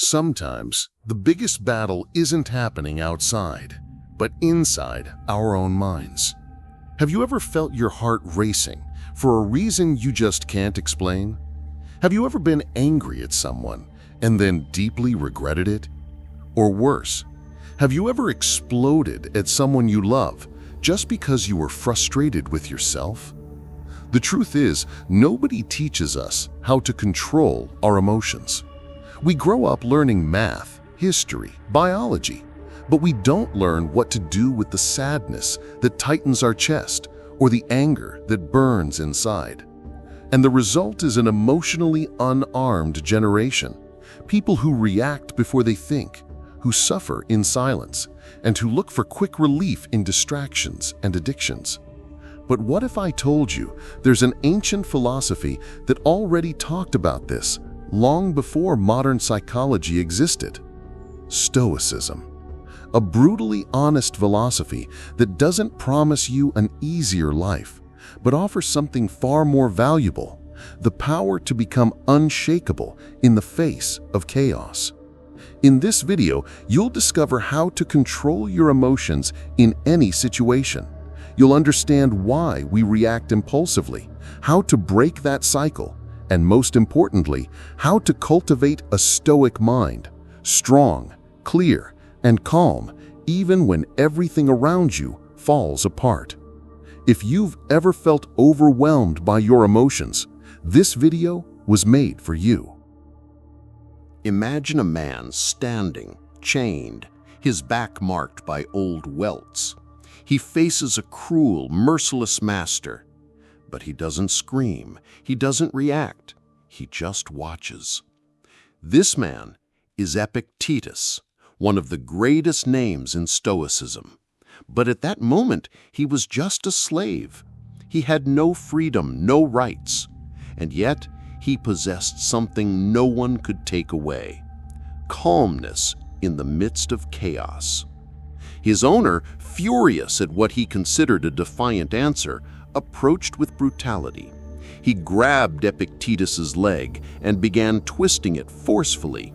Sometimes, the biggest battle isn't happening outside, but inside our own minds. Have you ever felt your heart racing for a reason you just can't explain? Have you ever been angry at someone and then deeply regretted it? Or worse, have you ever exploded at someone you love just because you were frustrated with yourself? The truth is, nobody teaches us how to control our emotions. We grow up learning math, history, biology, but we don't learn what to do with the sadness that tightens our chest or the anger that burns inside. And the result is an emotionally unarmed generation, people who react before they think, who suffer in silence, and who look for quick relief in distractions and addictions. But what if I told you there's an ancient philosophy that already talked about this long before modern psychology existed? Stoicism. A brutally honest philosophy that doesn't promise you an easier life, but offers something far more valuable: the power to become unshakable in the face of chaos. In this video, you'll discover how to control your emotions in any situation. You'll understand why we react impulsively, how to break that cycle, and most importantly, how to cultivate a stoic mind, strong, clear, and calm, even when everything around you falls apart. If you've ever felt overwhelmed by your emotions, this video was made for you. Imagine a man standing, chained, his back marked by old welts. He faces a cruel, merciless master, but he doesn't scream, he doesn't react, he just watches. This man is Epictetus, one of the greatest names in Stoicism. But at that moment, he was just a slave. He had no freedom, no rights, and yet he possessed something no one could take away: calmness in the midst of chaos. His owner, furious at what he considered a defiant answer, approached with brutality. He grabbed Epictetus's leg and began twisting it forcefully.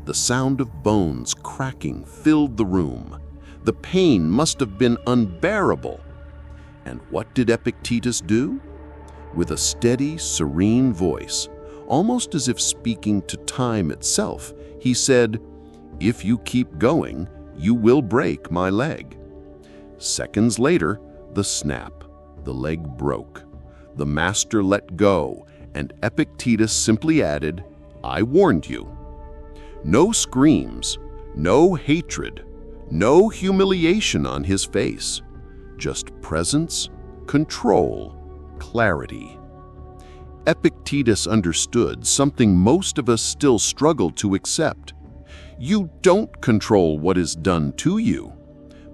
The sound of bones cracking filled the room. The pain must have been unbearable. And what did Epictetus do? With a steady, serene voice, almost as if speaking to time itself, he said, "If you keep going, you will break my leg." Seconds later, the snap. The leg broke. The master let go, and Epictetus simply added, "I warned you." No screams, no hatred, no humiliation on his face. Just presence, control, clarity. Epictetus understood something most of us still struggle to accept. You don't control what is done to you,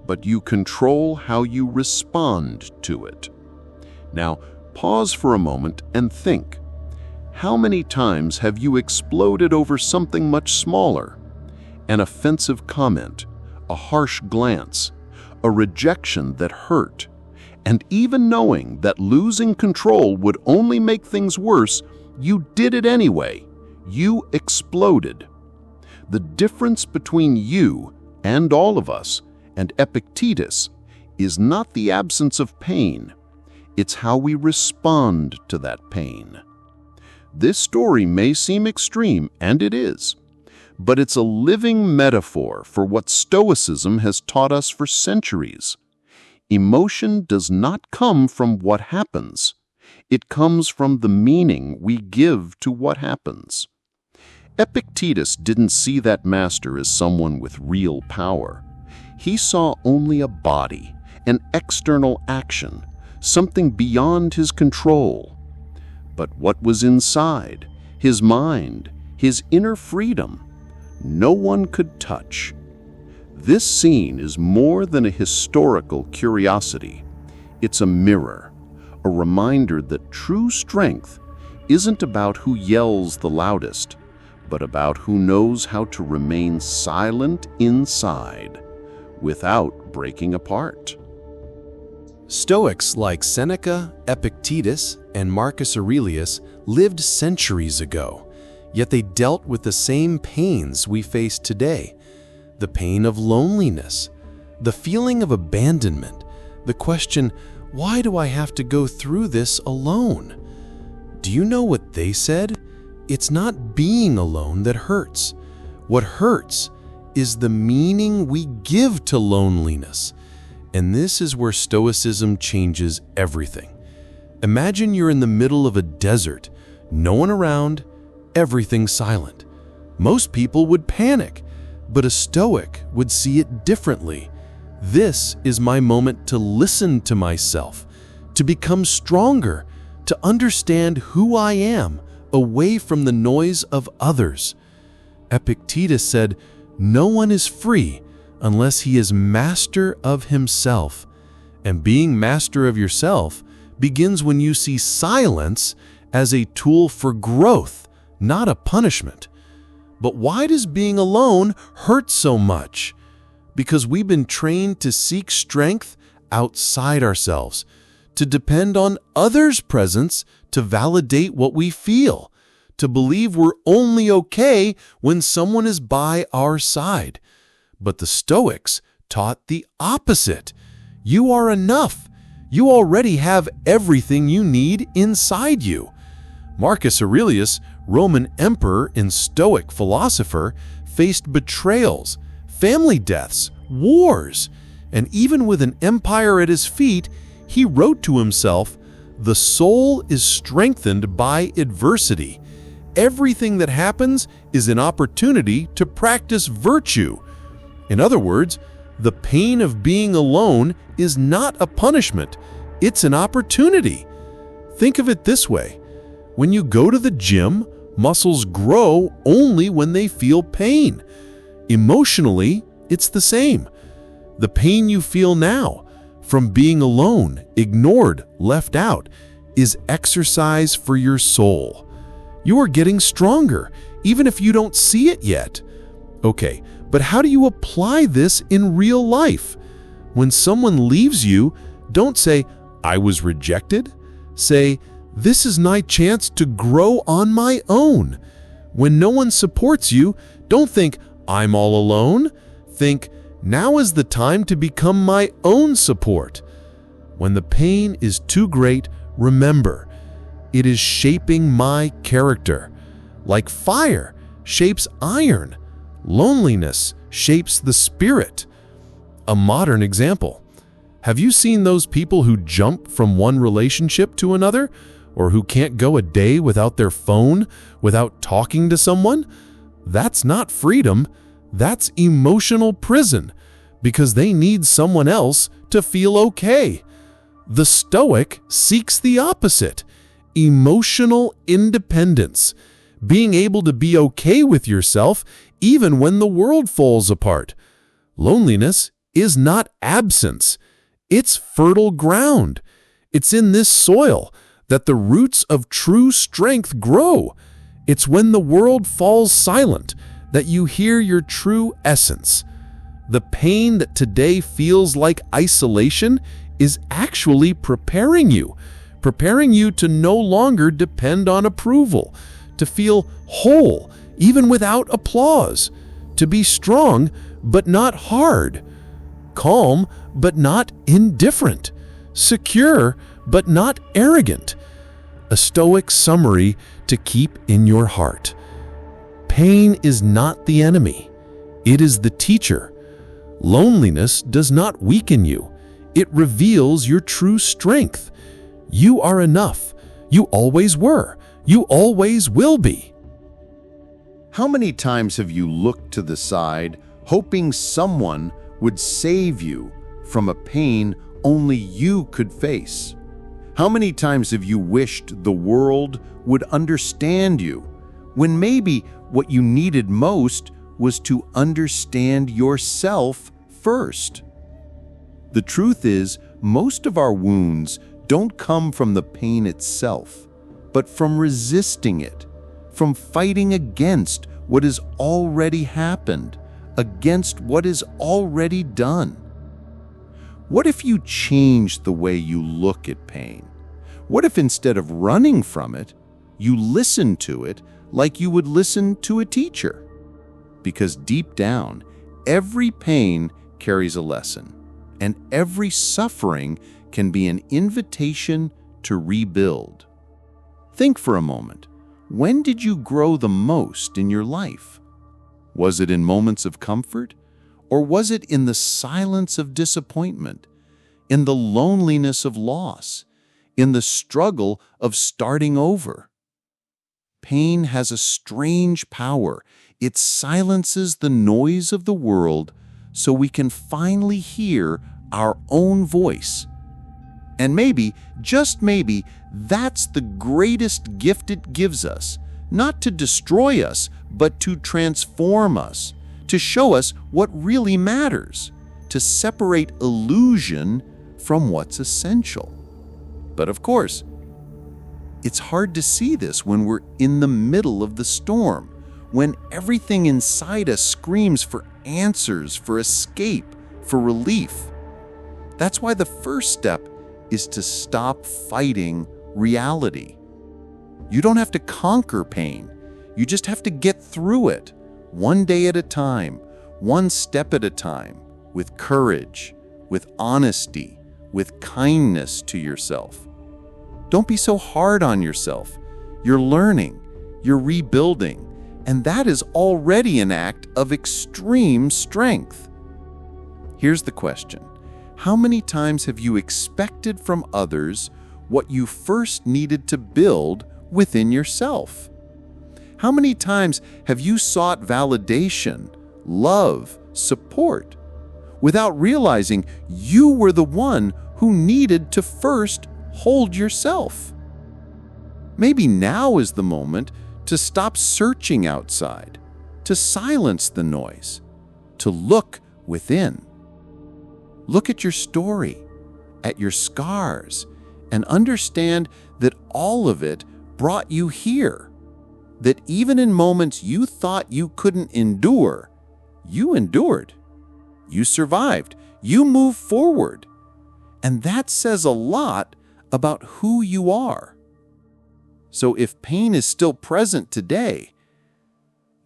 but you control how you respond to it. Now, pause for a moment and think. How many times have you exploded over something much smaller? An offensive comment, a harsh glance, a rejection that hurt, and even knowing that losing control would only make things worse, you did it anyway. You exploded. The difference between you and all of us and Epictetus is not the absence of pain. It's how we respond to that pain. This story may seem extreme, and it is, but it's a living metaphor for what Stoicism has taught us for centuries. Emotion does not come from what happens. It comes from the meaning we give to what happens. Epictetus didn't see that master as someone with real power. He saw only a body, an external action, something beyond his control. But what was inside, his mind, his inner freedom, no one could touch. This scene is more than a historical curiosity. It's a mirror, a reminder that true strength isn't about who yells the loudest, but about who knows how to remain silent inside without breaking apart. Stoics like Seneca, Epictetus, and Marcus Aurelius lived centuries ago, yet they dealt with the same pains we face today. The pain of loneliness, the feeling of abandonment, the question, why do I have to go through this alone? Do you know what they said? It's not being alone that hurts. What hurts is the meaning we give to loneliness. And this is where Stoicism changes everything. Imagine you're in the middle of a desert, no one around, everything silent. Most people would panic, but a Stoic would see it differently. This is my moment to listen to myself, to become stronger, to understand who I am away from the noise of others. Epictetus said, "No one is free unless he is master of himself." And being master of yourself begins when you see silence as a tool for growth, not a punishment. But why does being alone hurt so much? Because we've been trained to seek strength outside ourselves, to depend on others' presence to validate what we feel, to believe we're only okay when someone is by our side. But the Stoics taught the opposite. You are enough. You already have everything you need inside you. Marcus Aurelius, Roman emperor and Stoic philosopher, faced betrayals, family deaths, wars, and even with an empire at his feet, he wrote to himself, "The soul is strengthened by adversity. Everything that happens is an opportunity to practice virtue." In other words, the pain of being alone is not a punishment, it's an opportunity. Think of it this way. When you go to the gym, muscles grow only when they feel pain. Emotionally, it's the same. The pain you feel now from being alone, ignored, left out, is exercise for your soul. You are getting stronger, even if you don't see it yet. Okay, but how do you apply this in real life? When someone leaves you, don't say, "I was rejected." Say, "This is my chance to grow on my own." When no one supports you, don't think, "I'm all alone." Think, "Now is the time to become my own support." When the pain is too great, remember, it is shaping my character. Like fire shapes iron, loneliness shapes the spirit. A modern example. Have you seen those people who jump from one relationship to another, or who can't go a day without their phone, without talking to someone? That's not freedom, that's emotional prison, because they need someone else to feel okay. The Stoic seeks the opposite, emotional independence, being able to be okay with yourself even when the world falls apart. Loneliness is not absence, it's fertile ground. It's in this soil that the roots of true strength grow. It's when the world falls silent that you hear your true essence. The pain that today feels like isolation is actually preparing you to no longer depend on approval, to feel whole even without applause, to be strong but not hard, calm but not indifferent, secure but not arrogant. A Stoic summary to keep in your heart. Pain is not the enemy, it is the teacher. Loneliness does not weaken you, it reveals your true strength. You are enough. You always were. You always will be. How many times have you looked to the side, hoping someone would save you from a pain only you could face? How many times have you wished the world would understand you, when maybe what you needed most was to understand yourself first? The truth is, most of our wounds don't come from the pain itself, but from resisting it, from fighting against what has already happened, against what is already done. What if you changed the way you look at pain? What if instead of running from it, you listened to it like you would listen to a teacher. Because deep down, every pain carries a lesson, and every suffering can be an invitation to rebuild. Think for a moment. When did you grow the most in your life? Was it in moments of comfort? Or was it in the silence of disappointment, in the loneliness of loss, in the struggle of starting over? Pain has a strange power. It silences the noise of the world so we can finally hear our own voice. And maybe, just maybe, that's the greatest gift it gives us, not to destroy us, but to transform us, to show us what really matters, to separate illusion from what's essential. But of course, it's hard to see this when we're in the middle of the storm, when everything inside us screams for answers, for escape, for relief. That's why the first step is to stop fighting reality. You don't have to conquer pain. You just have to get through it, one day at a time, one step at a time, with courage, with honesty, with kindness to yourself. Don't be so hard on yourself. You're learning, you're rebuilding, and that is already an act of extreme strength. Here's the question. How many times have you expected from others what you first needed to build within yourself? How many times have you sought validation, love, support, without realizing you were the one who needed to first hold yourself? Maybe now is the moment to stop searching outside, to silence the noise, to look within. Look at your story, at your scars, and understand that all of it brought you here. That even in moments you thought you couldn't endure, you endured. You survived. You moved forward. And that says a lot about who you are. So if pain is still present today,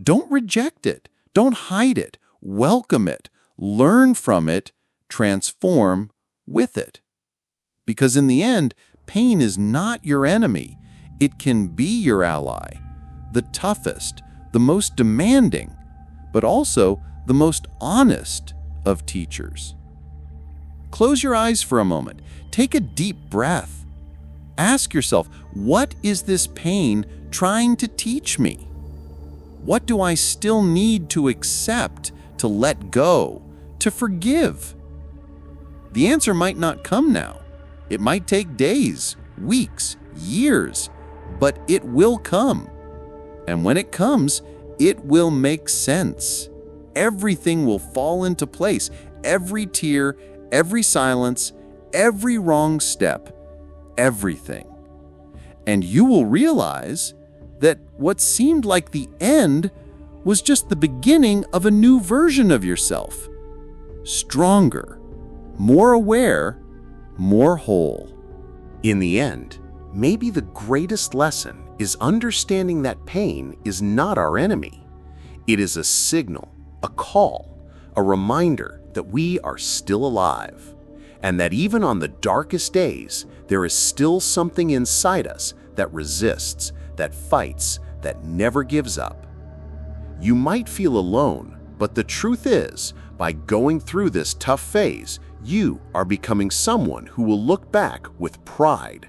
don't reject it. Don't hide it. Welcome it. Learn from it. Transform with it. Because in the end, pain is not your enemy. It can be your ally, the toughest, the most demanding, but also the most honest of teachers. Close your eyes for a moment. Take a deep breath. Ask yourself, what is this pain trying to teach me? What do I still need to accept, to let go, to forgive? The answer might not come now. It might take days, weeks, years, but it will come. And when it comes, it will make sense. Everything will fall into place. Every tear, every silence, every wrong step, everything. And you will realize that what seemed like the end was just the beginning of a new version of yourself. Stronger, more aware, more whole. In the end, maybe the greatest lesson is understanding that pain is not our enemy. It is a signal, a call, a reminder that we are still alive, and that even on the darkest days, there is still something inside us that resists, that fights, that never gives up. You might feel alone, but the truth is, by going through this tough phase, you are becoming someone who will look back with pride.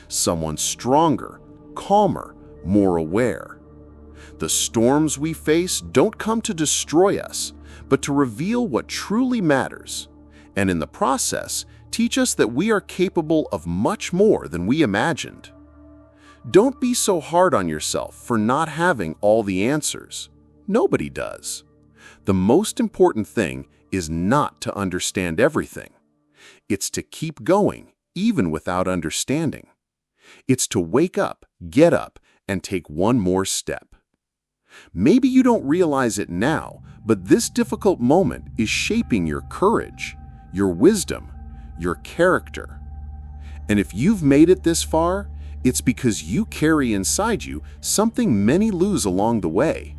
Someone stronger, calmer, more aware. The storms we face don't come to destroy us, but to reveal what truly matters, and in the process, teach us that we are capable of much more than we imagined. Don't be so hard on yourself for not having all the answers. Nobody does. The most important thing is not to understand everything. It's to keep going, even without understanding. It's to wake up, get up, and take one more step. Maybe you don't realize it now, but this difficult moment is shaping your courage, your wisdom, your character. And if you've made it this far, It's because you carry inside you something many lose along the way: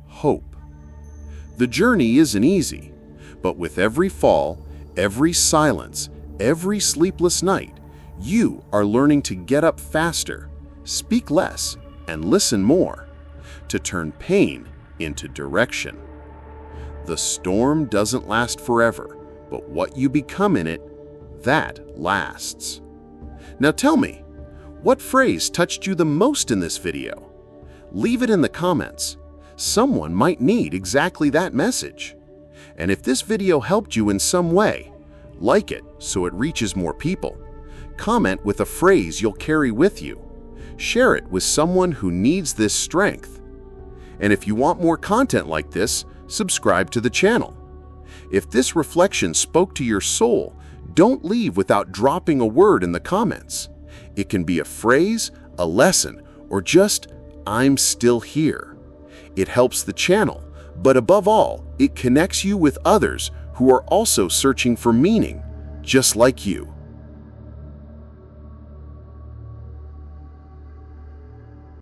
hope. The journey isn't easy, but with every fall, every silence, every sleepless night, you are learning to get up faster, speak less, and listen more, to turn pain into direction. The storm doesn't last forever, but what you become in it, that lasts. Now tell me, what phrase touched you the most in this video? Leave it in the comments. Someone might need exactly that message. And if this video helped you in some way, like it so it reaches more people. Comment with a phrase you'll carry with you. Share it with someone who needs this strength. And if you want more content like this, subscribe to the channel. If this reflection spoke to your soul, don't leave without dropping a word in the comments. It can be a phrase, a lesson, or just, "I'm still here." It helps the channel, but above all, it connects you with others who are also searching for meaning, just like you.